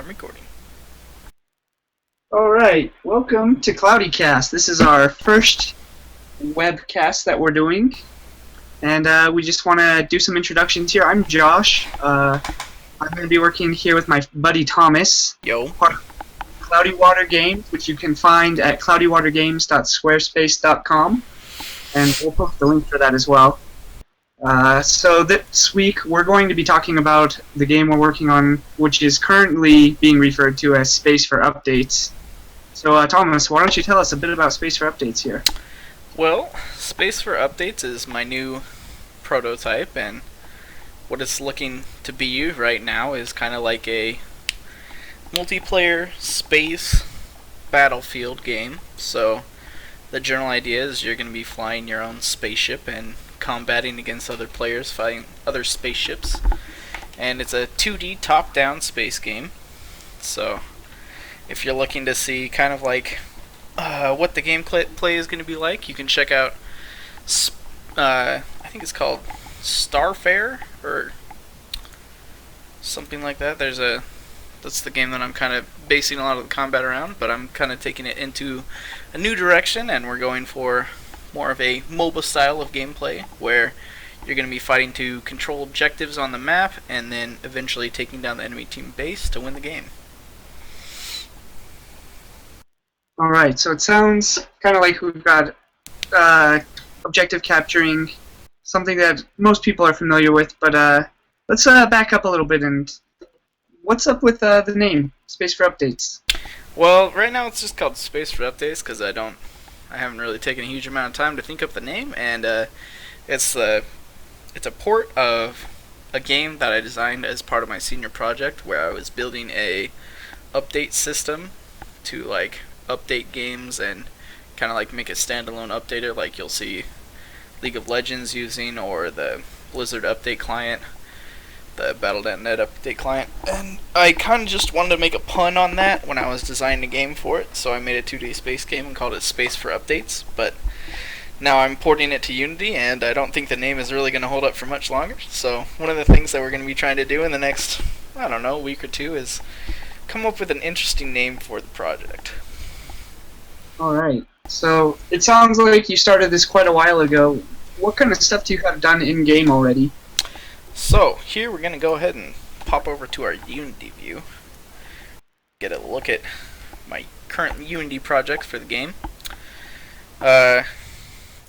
I'm recording. Alright, welcome to CloudyCast. This is our first webcast that we're doing, and we just want to do some introductions here. I'm Josh. I'm going to be working here with my buddy Thomas, Yo. part of Cloudy Water Games, which you can find at cloudywatergames.squarespace.com, and we'll post the link for that as well. So this week we're going to be talking about the game we're working on, which is currently being referred to as Space for Updates. So Thomas, why don't you tell us a bit about Space for Updates here? Well, Space for Updates is my new prototype, and what it's looking to be right now is kind of like a multiplayer space battlefield game. So the general idea is you're going to be flying your own spaceship and combating against other players fighting other spaceships, and it's a 2D top-down space game. So if you're looking to see kind of like what the gameplay is going to be like, you can check out I think it's called Starfare or something like that. That's the game that I'm kind of basing a lot of the combat around, but I'm kind of taking it into a new direction, and we're going for more of a MOBA style of gameplay where you're going to be fighting to control objectives on the map and then eventually taking down the enemy team base to win the game. Alright, so it sounds kind of like we've got objective capturing, something that most people are familiar with, but let's back up a little bit. And what's up with the name, Space for Updates? Well, right now it's just called Space for Updates because I haven't really taken a huge amount of time to think up the name, and it's a port of a game that I designed as part of my senior project, where I was building a update system to like update games and kind of like make a standalone updater, like you'll see League of Legends using, or the Blizzard update client, the Battle.net update client. And I kind of just wanted to make a pun on that when I was designing a game for it, so I made a 2D space game and called it Space for Updates. But now I'm porting it to Unity, and I don't think the name is really going to hold up for much longer. So one of the things that we're going to be trying to do in the next, week or two is come up with an interesting name for the project. Alright, so it sounds like you started this quite a while ago. What kind of stuff do you have done in-game already? So here we're going to go ahead and pop over to our Unity view, get a look at my current Unity project for the game.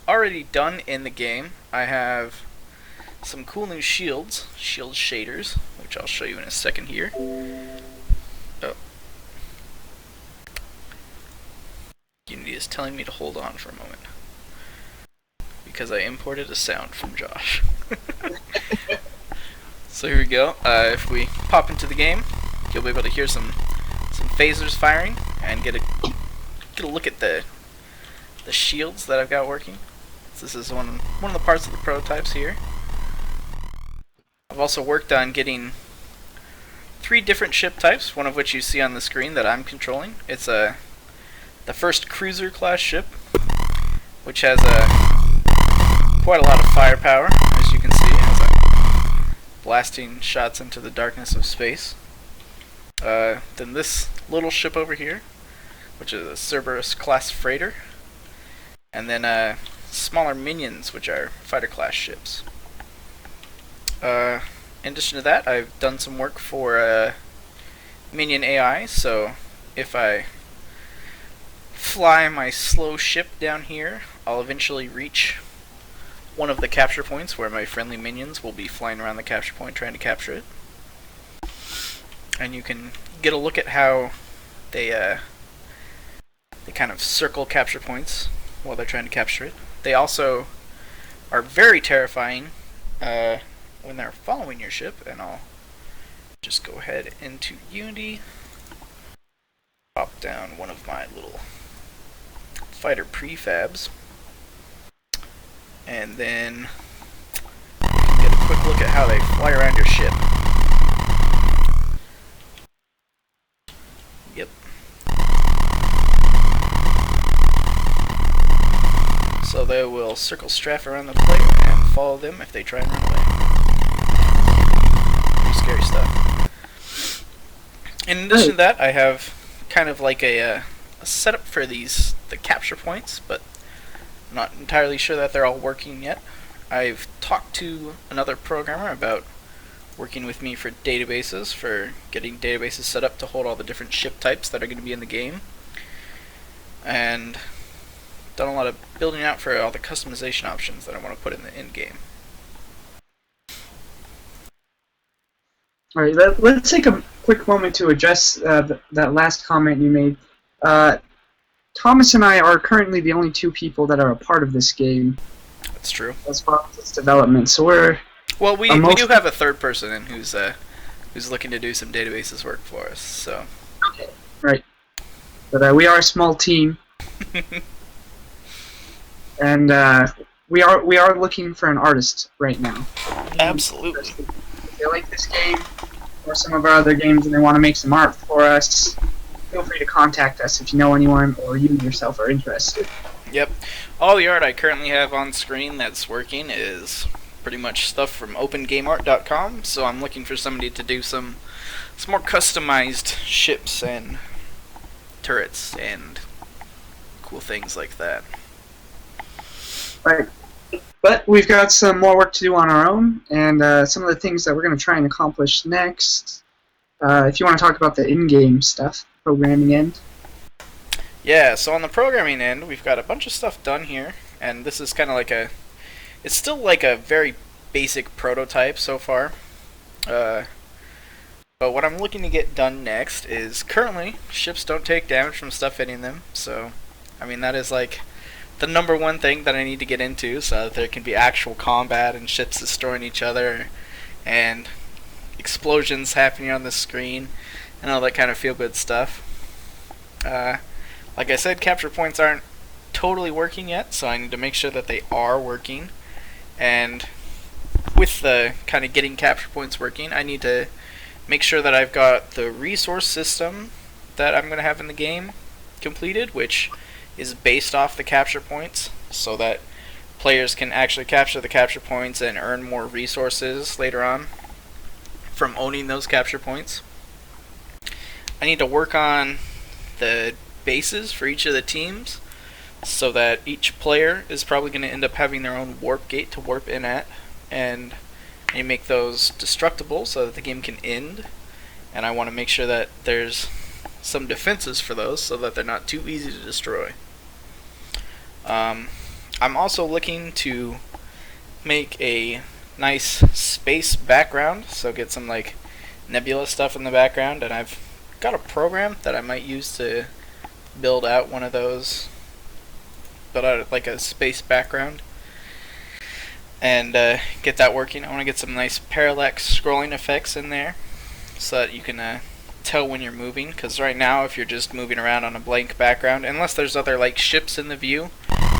Already done in the game, I have some cool new shield shaders, which I'll show you in a second here. Unity is telling me to hold on for a moment because I imported a sound from Josh. So here we go. If we pop into the game, you'll be able to hear some phasers firing and get a look at the shields that I've got working. So this is one of the parts of the prototypes here. I've also worked on getting 3 different ship types, one of which you see on the screen that I'm controlling. It's the first cruiser class ship, which has quite a lot of firepower, as you can see, as I'm blasting shots into the darkness of space. Then this little ship over here, which is a Cerberus class freighter, and then smaller minions, which are fighter class ships. In addition to that, I've done some work for minion AI, so if I fly my slow ship down here, I'll eventually reach one of the capture points where my friendly minions will be flying around the capture point trying to capture it. And you can get a look at how they kind of circle capture points while they're trying to capture it. They also are very terrifying when they're following your ship, and I'll just go ahead into Unity, pop down one of my little fighter prefabs, and then you can get a quick look at how they fly around your ship. Yep. So they will circle strafe around the player and follow them if they try and run away. Pretty scary stuff. In addition to that, I have kind of like a setup for the capture points, but I'm not entirely sure that they're all working yet. I've talked to another programmer about working with me for databases, for getting databases set up to hold all the different ship types that are going to be in the game, and done a lot of building out for all the customization options that I want to put in the end game. All right, let's take a quick moment to address that last comment you made. Thomas and I are currently the only two people that are a part of this game That's true. as far as its development. So we're Well, we do have a third person in who's looking to do some databases work for us. So okay, right. But we are a small team, and we are looking for an artist right now. absolutely. If they like this game or some of our other games and they want to make some art for us, feel free to contact us if you know anyone or you yourself are interested. Yep. All the art I currently have on screen that's working is pretty much stuff from opengameart.com, so I'm looking for somebody to do some more customized ships and turrets and cool things like that. Right. But we've got some more work to do on our own, and some of the things that we're going to try and accomplish next. If you want to talk about the in-game stuff, programming end. Yeah, so on the programming end, we've got a bunch of stuff done here, and this is kind of like it's still like a very basic prototype so far. But what I'm looking to get done next is currently ships don't take damage from stuff hitting them, so I mean that is like the number one thing that I need to get into so that there can be actual combat and ships destroying each other and explosions happening on the screen and all that kind of feel good stuff. Like I said, capture points aren't totally working yet, so I need to make sure that they are working. And with the kind of getting capture points working, I need to make sure that I've got the resource system that I'm going to have in the game completed, which is based off the capture points, so that players can actually capture the capture points and earn more resources later on from owning those capture points. I need to work on the bases for each of the teams so that each player is probably going to end up having their own warp gate to warp in at, and you make those destructible so that the game can end, and I want to make sure that there's some defenses for those so that they're not too easy to destroy. I'm also looking to make a nice space background, so get some like nebula stuff in the background, and I've got a program that I might use to build out one of those, build out like a space background and get that working. I want to get some nice parallax scrolling effects in there so that you can tell when you're moving, because right now if you're just moving around on a blank background, unless there's other like ships in the view,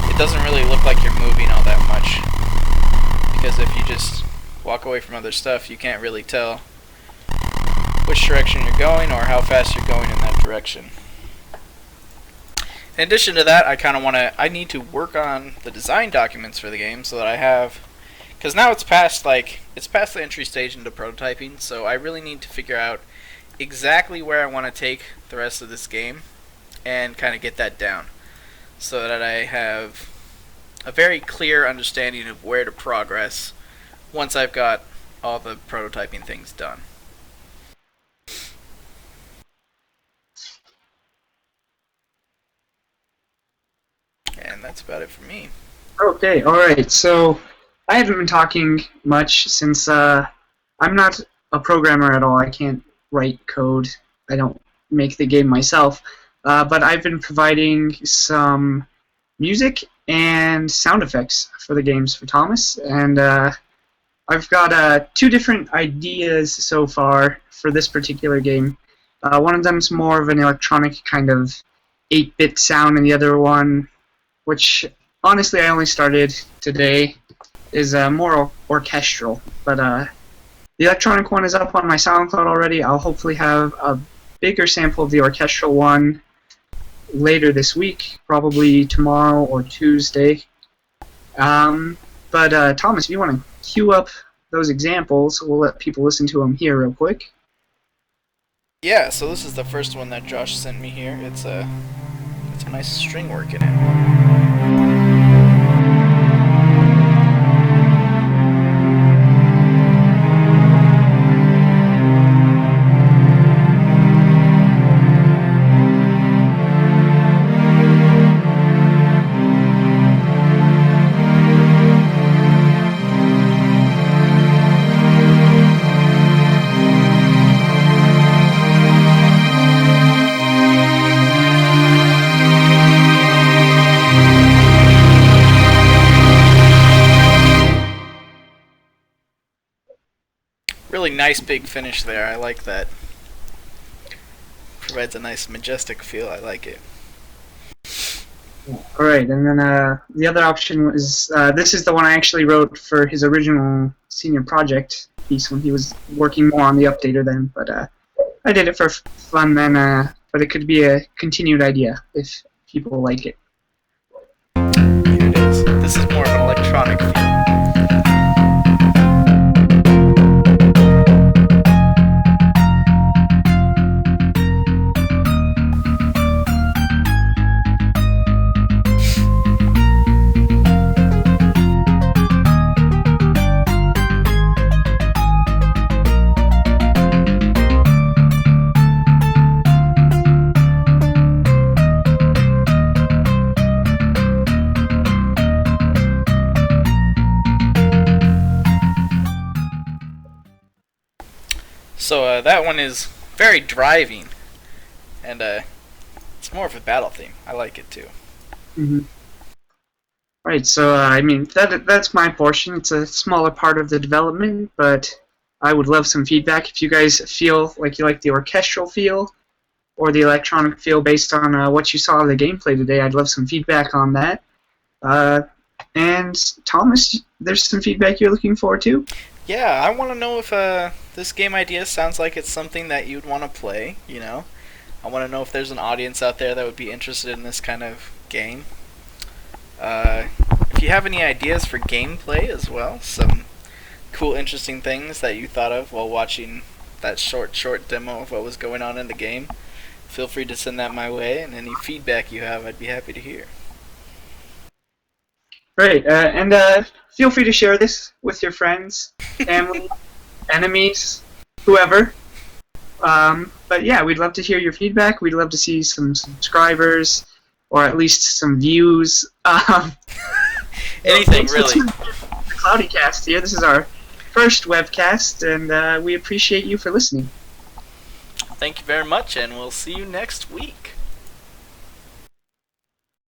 it doesn't really look like you're moving all that much, because if you just walk away from other stuff you can't really tell which direction you're going or how fast you're going in that direction. In addition to that, I need to work on the design documents for the game so that I have, because now it's past the entry stage into prototyping, so I really need to figure out exactly where I want to take the rest of this game and kind of get that down so that I have a very clear understanding of where to progress once I've got all the prototyping things done. And that's about it for me. Okay, alright, so I haven't been talking much since I'm not a programmer at all. I can't write code. I don't make the game myself. But I've been providing some music and sound effects for the games for Thomas, and I've got two different ideas so far for this particular game. One of them is more of an electronic kind of 8-bit sound, and the other one, which honestly I only started today, is more orchestral. But the electronic one is up on my SoundCloud already. I'll hopefully have a bigger sample of the orchestral one later this week, probably tomorrow or Tuesday. But Thomas, if you want to cue up those examples, we'll let people listen to them here real quick. Yeah, so this is the first one that Josh sent me here. It's a nice string work in it. Really nice big finish there. I like that. Provides a nice majestic feel. I like it. All right, and then the other option was this is the one I actually wrote for his original senior project piece when he was working more on the updater then. But I did it for fun then. But it could be a continued idea if people like it. Here it is. This is more of an electronic feel. So that one is very driving, and it's more of a battle theme. I like it too. Mm-hmm. Right, so I mean that's my portion. It's a smaller part of the development, but I would love some feedback if you guys feel like you like the orchestral feel or the electronic feel based on what you saw of the gameplay today. I'd love some feedback on that. Uh, and Thomas, there's some feedback you're looking for too? Yeah, I want to know if this game idea sounds like it's something that you'd want to play. You know, I want to know if there's an audience out there that would be interested in this kind of game. Uh, if you have any ideas for gameplay as well, some cool, interesting things that you thought of while watching that short demo of what was going on in the game, feel free to send that my way. And any feedback you have, I'd be happy to hear. Great, and feel free to share this with your friends, family, enemies, whoever. But yeah, we'd love to hear your feedback. We'd love to see some subscribers, or at least some views. Anything, really. The CloudyCast here. This is our first webcast, and we appreciate you for listening. Thank you very much, and we'll see you next week.